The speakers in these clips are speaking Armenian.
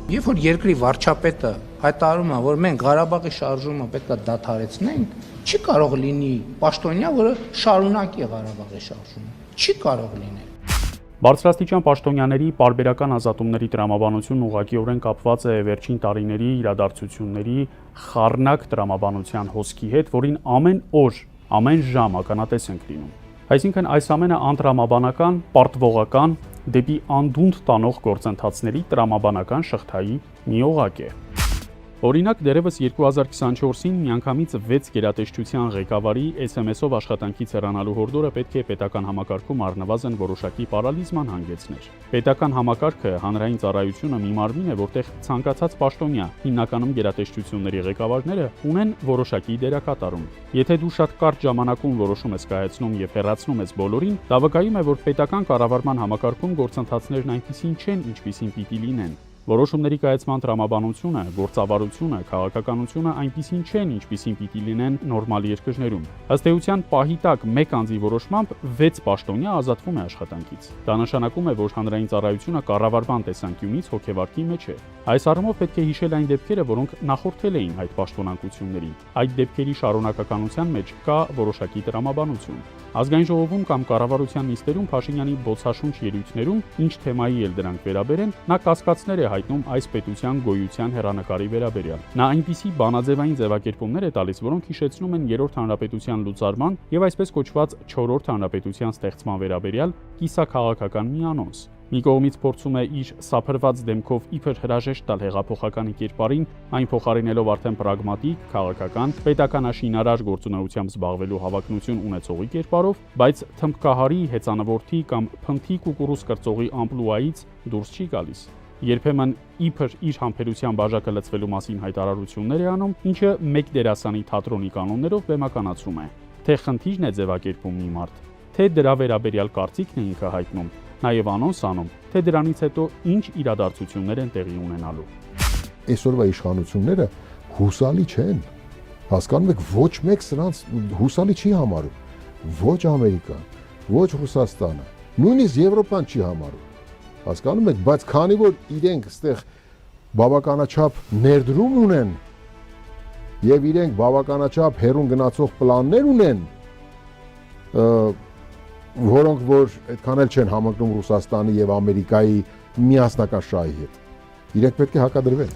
Երբ որ երկրի վարչապետը հայտարարում է, որ մենք Ղարաբաղի շարժումը պետք է դադարեցնենք, չի կարող լինի պաշտոնյա, որը շարունակի Ղարաբաղի շարժումը։ Չի կարող լինել։ Բարձրաստիճան պաշտոնյաների պարբերական ազատումների տրամաբանությունն ուղղակիորեն կապված է վերջին տարիների իրադարձությունների խառնակ տրամաբանության հոսքի հետ, որին ամեն օր, ամեն ժամ ականատես ենք լինում։ Այսինքն այս ամենը անտրամաբանական, պարտվողական, դեպի անդունդ տանող գործընթացների տրամաբանական շղթայի մի օղակ է։ Օրինակ, դեռևս 2024-ին միանգամից 6 գերատեսչության ղեկավարի SMS-ով աշխատանքից հեռանալու հորդորը պետք է պետական համակարգում առնվազն որոշակի պարալիզման հանգեցներ։ Պետական համակարգը, հանրային ծառայությունը մի մարմին է, որտեղ ցանկացած պաշտոնյա, հիմնականում գերատեսչությունների ղեկավարները, ունեն որոշակի դերակատարում։ Եթե դու շատ կարճ ժամանակում որոշում ես կայացնում եւ հեռացնում ես բոլորին, դա վկայում է, որ պետական կառավարման համակարգում գործընթացներն այնպիսին չեն, ինչպիսին պիտի լինեն։ Որոշումների կայացման տրամաբանությունը, գործավարությունը, քաղաքականությունը այնպիսին չեն, ինչպիսին պիտի լինեն նորմալ երկրներում։ Ըստ էության, պահի տակ մեկ անձի որոշմամբ 6 պաշտոնյա ազատվում է աշխատանքից։ Դա նշանակում է, որ հանրային ծառայությունը կառավարման տեսանկյունից հոգեվարքի մեջ է։ Այս առումով պետք է հիշել այն դեպքերը, որոնք նախորդել էին այդ պաշտոնակություններին։ Այդ դեպքերի շարունակականության մեջ կա որոշակի տրամաբանություն։ Ազգային ժողովում կամ կառավարության նիստերում Փաշինյանի բոցաշունչ ելույթներում, ինչ թեմայի էլ դրանք վերաբերեն, նա կասկածներ է հայտնում այս պետության գոյության հեռանկարի վերաբերյալ։ Նա այնպիսի բանաձևային ձևակերպումներ է տալիս, որոնք հիշեցնում են Երրորդ հանրապետության լուծարման եւ այսպես կոչված Չորրորդ հանրապետության ստեղծման վերաբերյալ կիսաքաղաքական մի անոնս։ Մի կողմից փորձում է իր սափրված դեմքով իբր հրաժեշտ տալ հեղափոխականի կերպարին, այն փոխարինելով արդեն պրագմատիկ, քաղաքական, պետականաշինարար գործունեությամբ զբաղվելու հավակնություն ունեցողի կերպարով, բայց թմբկահարի, հեծանվորդի կամ փնթի կուկուռուս կրծողի ամպլուայից դուրս չի գալիս։ Երբեմն իբր իր համբերության բաժակը լցվելու մասին հայտարարություններ է անում, ինչը մեկ դերասանի թատրոնի կանոններով բեմականացում է։ Թե խնդիրն է ձևակերպում մի մարդ, թե դրա վերաբերյալ կարծիքն է ինքը հայտնում, նաև անոնս անում, թե դրանից հետո ինչ իրադարձություններ են տեղի ունենալու։ Այսօրվա իշխանությունները հուսալի չեն։ Հասկանում եք, ոչ մեկ սրանց հուսալի չի համարում։ Ոչ Ամերիկան, ոչ Ռուսաստանը, նույնիսկ Եվրոպան չի համարում։ Հասկանում եք, բայց քանի որ իրենք այստեղ բավականաչափ ներդրում ունեն եւ իրենք բավականաչափ հերուն գնացող պլաններ ունեն, որոնք որ այդքան էլ չեն համընկնում Ռուսաստանի եւ Ամերիկայի միասնական շահի հետ։ Իրենք պետք է հակադրվեն։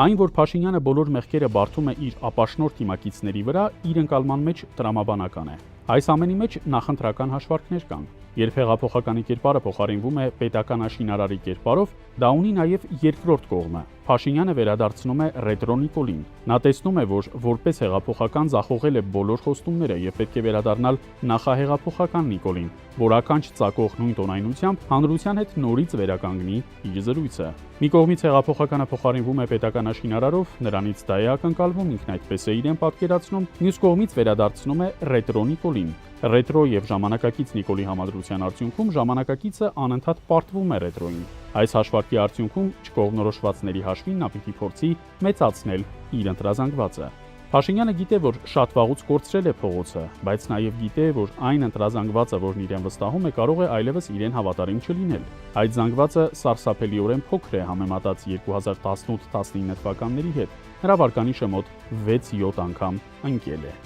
Այն, որ Փաշինյանը բոլոր մեղքերը բարդում է իր ապաշնորհ թիմակիցների վրա, իր ընկալման մեջ տրամաբանական է։ Այս ամենի մեջ նախընտրական հաշվարկներ կան։ Երբ հեղափոխականի կերպարը փոխարինվում է պետականաշինարարի կերպարով, դա ունի նաև երկրորդ կողմը։ Փաշինյանը վերադարձնում է ռետրո Նիկոլին։ Նա տեսնում է, որ որպես հեղափոխական ձախողել է բոլոր խոստումները եւ պետք է վերադառնալ նախահեղափոխական Նիկոլին, որ ականջ ծակող նույն տոնայնությամբ հանրության հետ նորից վերականգնի իր զրույցը։ Մի կողմից հեղափոխականը փոխարինվում է պետականաշինարարով, նրանից դա է ակնկալվում, ինքն այդպես է իրեն պատկերացնում, մյուս կողմից վերադարձնում է ռետրո Նիկոլին։ Ռետրո եւ ժամանակակից Նիկոլի համադրության արդյունքում ժամանակակիցը անընդհատ պարտվում է ռետրոին։ Այս հաշվարկի արդյունքում չկողմնորոշվածների հաշվին նա պիտի փորձի մեծացնել իր ընտրազանգվածը։ Փաշինյանը գիտե, որ շատ վաղուց կորցրել է փողոցը, բայց նաև գիտե, որ այն ընտրազանգվածը, որն իրեն վստահում է, կարող է այլևս իրեն հավատարիմ չլինել։ Այդ զանգվածը սարսափելիորեն փոքր է համեմատած 2018-19 թվականների հետ։ Նրա վարկանիշը մոտ 6-7 անգամ ընկել է։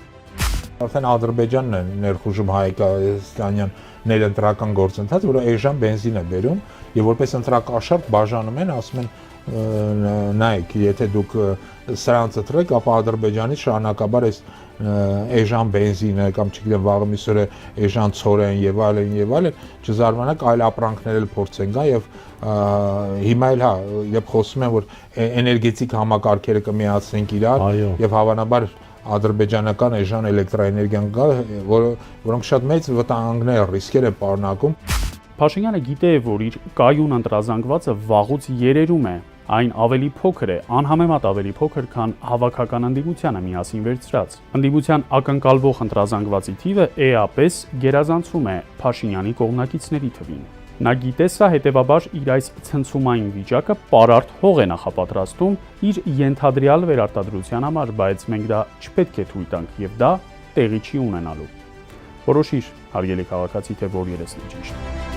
Արդեն Ադրբեջանն է ներխուժում հայկականյան ներընտրական գործընթաց, որը այժմ բենզին է բերում եւ որպես ընտրակաշառք բաժանում են, ասում են նայեք, եթե դուք սրանց ընտրեք, ապա Ադրբեջանից շարունակաբար այս այժմ բենզինը կամ չգիտեմ վաղը միսօրը այժմ ցորեն եւ այլն չզարմանաք, այլ ապրանքներ էլ փորձեն գա եւ հիմա էլ հա, երբ խոսում են, որ էներգետիկ համակարգերը կմիացնենք իրար եւ հավանաբար ադրբեջանական այժմ էլեկտրաէներգիան կա, որոնք շատ մեծ վտանգներ, ռիսկեր են պարունակում։ Փաշինյանը գիտե, որ իր կայուն ընտրազանգվածը վաղուց երերում է, այն ավելի փոքր է, անհամեմատ ավելի փոքր, քան հավաքական ընդդիմությանը միասին վերցրած։ Ընդդիմության ակնկալվող ընտրազանգվածի թիվը էապես գերազանցում է Փաշինյանի կողմնակիցների թվին։ Նա գիտե սա, հետևաբար իր այս ցնցումային վիճակը պարարտ հող է նախապատրաստում իր ենթադրյալ վերարտադրության համար, բայց մենք դա չպետք է թույլ տանք եւ դա տեղի չի ունենալու։ Որոշիր, հարգելի քաղաքացի, թե որ երեսն է ճիշտ։